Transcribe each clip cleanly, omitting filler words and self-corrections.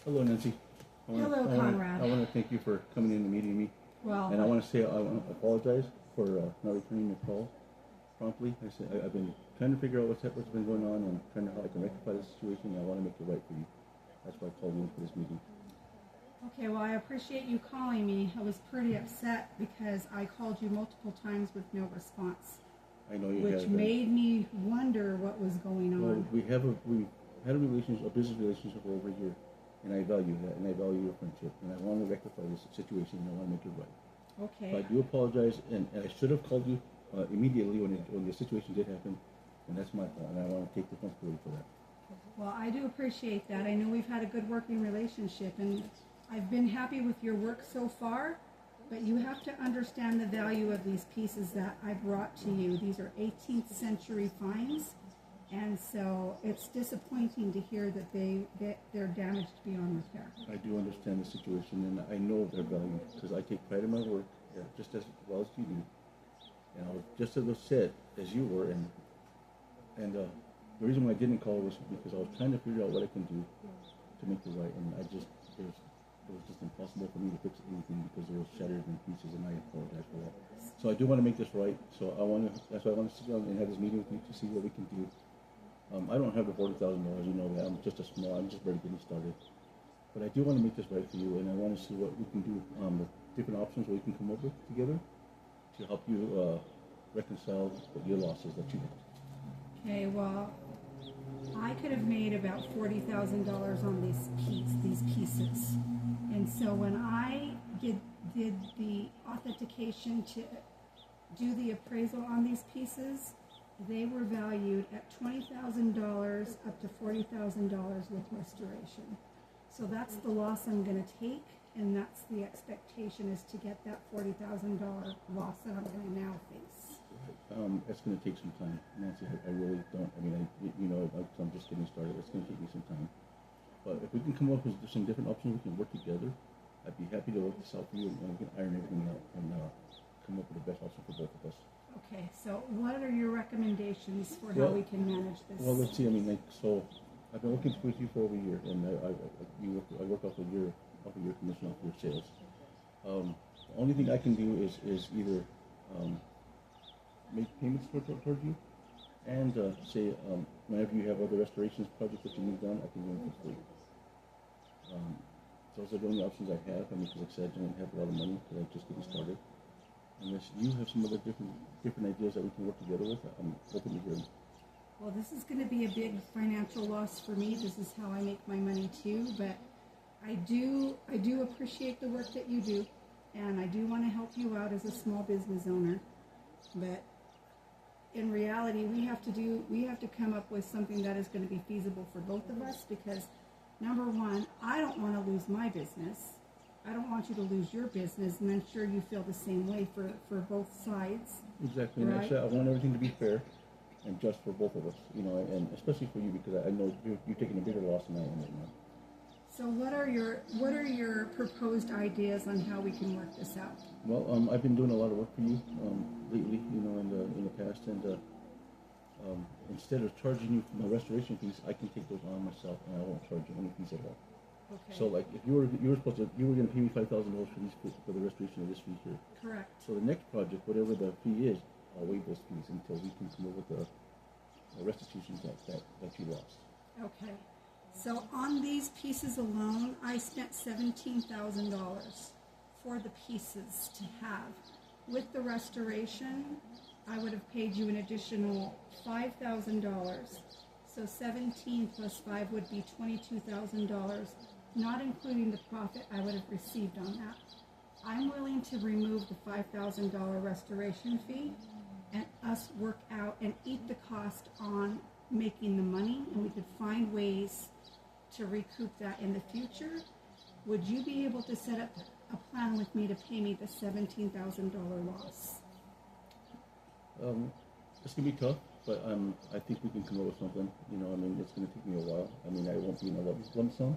Hello, Nancy. Hello, Conrad. I want to thank you for coming in and meeting me. Well, And I want to say I want to apologize for not returning your call promptly. I've been trying to figure out what's been going on and trying to how I can rectify the situation. And I want to make it right for you. That's why I called you in for this meeting. okay, well, I appreciate you calling me. I was pretty upset because I called you multiple times with no response, I know you which have. made me wonder what was going Well, on. we had a relationship, a business relationship for over a year, and I value that, and I value your friendship, and I want to rectify this situation, and I want to make it right. Okay. So I do apologize, and I should have called you immediately when the situation did happen, and that's my fault, and I want to take responsibility for that. Well, I do appreciate that. I know we've had a good working relationship, and I've been happy with your work so far, but you have to understand the value of these pieces that I brought to you. These are 18th century finds, and so it's disappointing to hear that they're damaged beyond repair. I do understand the situation, and I know their value, because I take pride in my work, just as well as you do. And I was just as upset as you were, and the reason why I didn't call was because I was trying to figure out what I can do to make it right, and it was just impossible for me to fix anything because it was shattered in pieces, and I apologize for that. So I do want to make this right. So that's why I want to sit down and have this meeting with you to see what we can do. I don't have the $40,000, you know that. I'm just barely getting started. But I do want to make this right for you, and I want to see what we can do, the different options we can come up with together to help you reconcile your losses that you had. Okay, well, I could have made about $40,000 on these pieces. And so when I did the authentication to do the appraisal on these pieces, they were valued at $20,000 up to $40,000 with restoration. So that's the loss I'm going to take, and that's the expectation, is to get that $40,000 loss that I'm going to now face. It's going to take some time, Nancy. I really don't. I mean, I'm just getting started. It's going to take me some time. But if we can come up with some different options, we can work together. I'd be happy to work this out for you, and we can iron everything out and come up with the best option for both of us. Okay, so what are your recommendations for how we can manage this? Well, let's see. I mean, so I've been working with you for over a year, and I work off of your commission, off your sales. The only thing I can do is either make payments towards you, and say whenever you have other restorations projects that you need done, I can do them for free. Those are the only options I have. I mean, because like I said, I don't have a lot of money because I'm just getting started. Unless you have some other different ideas that we can work together with, I'm open to hearing. Well, this is going to be a big financial loss for me. This is how I make my money too, but I do appreciate the work that you do, and I do want to help you out as a small business owner. But in reality, we have to come up with something that is going to be feasible for both of us, because number one, I don't want to lose my business. I don't want you to lose your business, and I'm sure you feel the same way for both sides. Exactly. Right? And actually, I want everything to be fair and just for both of us, and especially for you, because I know you're taking a bigger loss than I am right now. So what are your proposed ideas on how we can work this out? Well, I've been doing a lot of work for you lately, in the past, and instead of charging you for my restoration fees, I can take those on myself, and I won't charge you any fees at all. Okay. So, like, if you were going to pay me $5,000 for the restoration of this fee here. Correct. So the next project, whatever the fee is, I'll waive those fees until we can come up with the restitutions that you lost. Okay. So on these pieces alone, I spent $17,000 for the pieces to have. With the restoration, I would have paid you an additional $5,000. So 17 plus 5 would be $22,000, not including the profit I would have received on that. I'm willing to remove the $5,000 restoration fee and us work out and eat the cost on making the money, and we could find ways to recoup that in the future. Would you be able to set up a plan with me to pay me the $17,000 loss? It's going to be tough, but I think we can come up with something. It's going to take me a while. I won't be in a lump sum.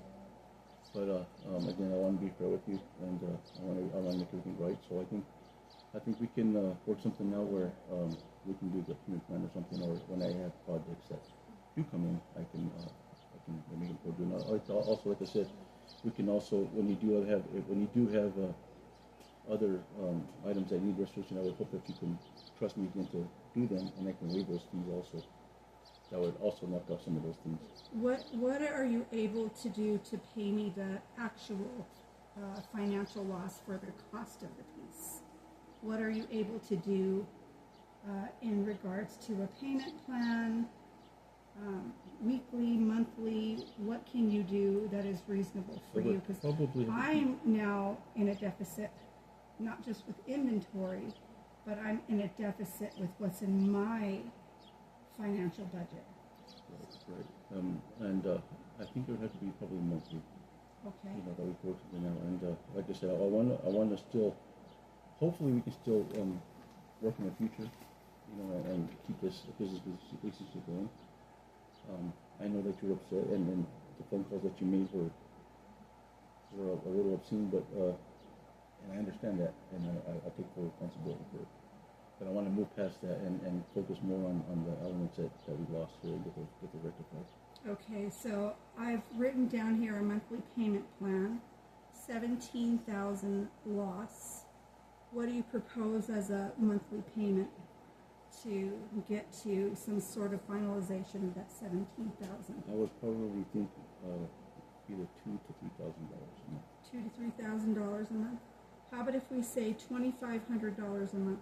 But again, I want to be fair with you, and I want to make everything right. So I think we can work something out where we can do the payment plan or something, or when I have projects that do come in, I can maybe go do. Also, like I said, we can also, when you do have other items that need restoration, I would hope that you can trust me again to do them, and I can waive those fees also. That would also knock off some of those things. What are you able to do to pay me the actual financial loss for the cost of the piece? What are you able to do in regards to a payment plan, weekly, monthly? What can you do that is reasonable for you? Because I'm now in a deficit, not just with inventory, but I'm in a deficit with what's in my financial budget. Right. I think it would have to be probably monthly. Okay. You know, that we work something out. And like I said, I want to still, hopefully we can still work in the future, you know, and keep this business going. I know that you're upset, and the phone calls that you made were a little obscene, but and I understand that, and I take full responsibility for it. But I want to move past that and focus more on the elements that we lost here and get the rectified. Okay, so I've written down here a monthly payment plan, 17,000 loss. What do you propose as a monthly payment to get to some sort of finalization of that 17,000? I would probably think either $2,000 to $3,000 a month. $2,000 to $3,000 a month. How about if we say $2,500 a month?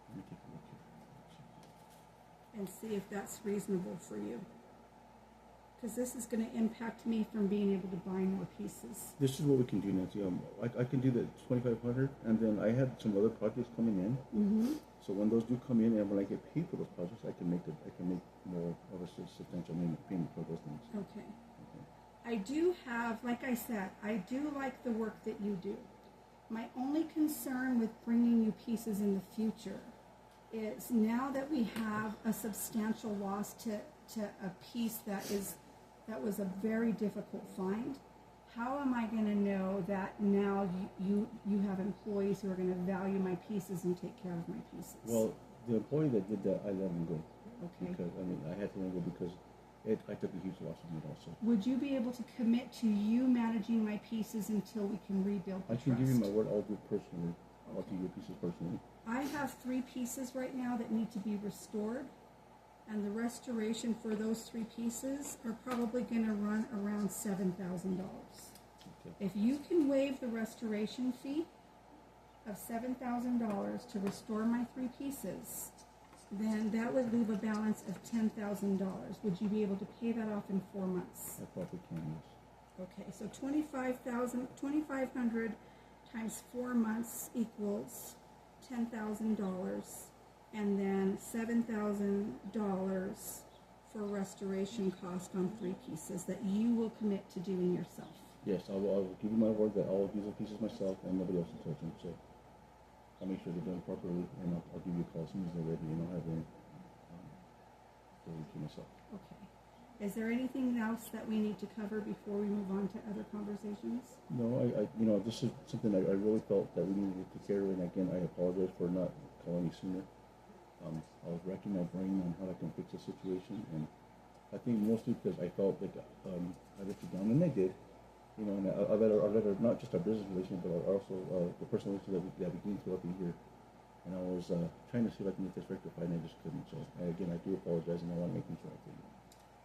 Let me take a look here. And see if that's reasonable for you. Because this is going to impact me from being able to buy more pieces. This is what we can do, Nancy. I can do the 2,500, and then I have some other projects coming in. Mm-hmm. So when those do come in, and when I get paid for those projects, I can make more of a substantial payment for those things. Okay. I do have, like I said, I do like the work that you do. My only concern with bringing you pieces in the future is now that we have a substantial loss to a piece that was a very difficult find, how am I going to know that now you have employees who are going to value my pieces and take care of my pieces? Well, the employee that did that, I let him go. Okay. Because, I had to let him go because I took a huge loss on it also. Would you be able to commit to you managing my pieces until we can rebuild the I can trust? give you my word. I'll do it personally. I'll do your pieces personally. I have 3 pieces right now that need to be restored, and the restoration for those 3 pieces are probably going to run around $7,000. Okay. If you can waive the restoration fee of $7,000 to restore my 3 pieces, then that would leave a balance of $10,000. Would you be able to pay that off in 4 months? I probably can, yes. Okay, so $2,500 times 4 months equals $10,000, and then $7,000 for restoration cost on 3 pieces that you will commit to doing yourself. Yes, I will give you my word that I'll do the pieces myself and nobody else will touch them. So I'll make sure they're done properly, and I'll give you a call as soon as they're ready, and I'll have them to myself. Okay. Is there anything else that we need to cover before we move on to other conversations? No, this is something I really felt that we needed to take care of, and again, I apologize for not calling you sooner. I was racking my brain on how I can fix the situation, and I think mostly because I felt like I let you down, and I did. You know, and I let her not just our business relationship, but also the personal relationship that we gained throughout the year. And I was trying to see if I can get this rectified, and I just couldn't. So, again, I do apologize, and I want to make things right for you.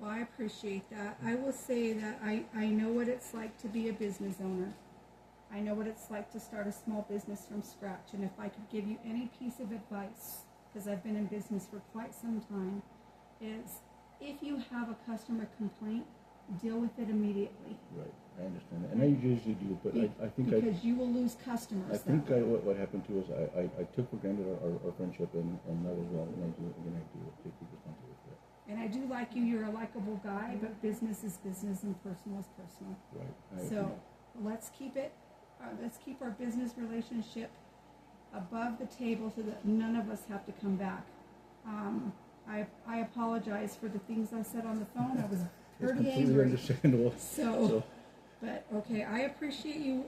Well, I appreciate that. I will say that I know what it's like to be a business owner. I know what it's like to start a small business from scratch. And if I could give you any piece of advice, because I've been in business for quite some time, is if you have a customer complaint, deal with it immediately. Right, I understand that. And I usually do, but I think because you will lose customers. I think what happened to us, I took for granted our friendship, and that was wrong, and I do take responsibility for that. And I do like you. You're a likable guy, but business is business and personal is personal. Right. So let's keep it. Let's keep our business relationship above the table so that none of us have to come back. I apologize for the things I said on the phone. I was pretty angry. Understandable. So, but okay, I appreciate you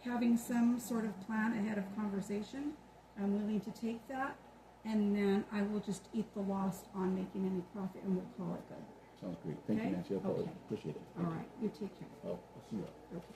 having some sort of plan ahead of conversation. I'm willing to take that, and then I will just eat the loss on making any profit, and we'll call it good. Sounds great. Thank you, Okay? Nancy. I Okay. appreciate it. All right, you take care. I'll see you. Okay.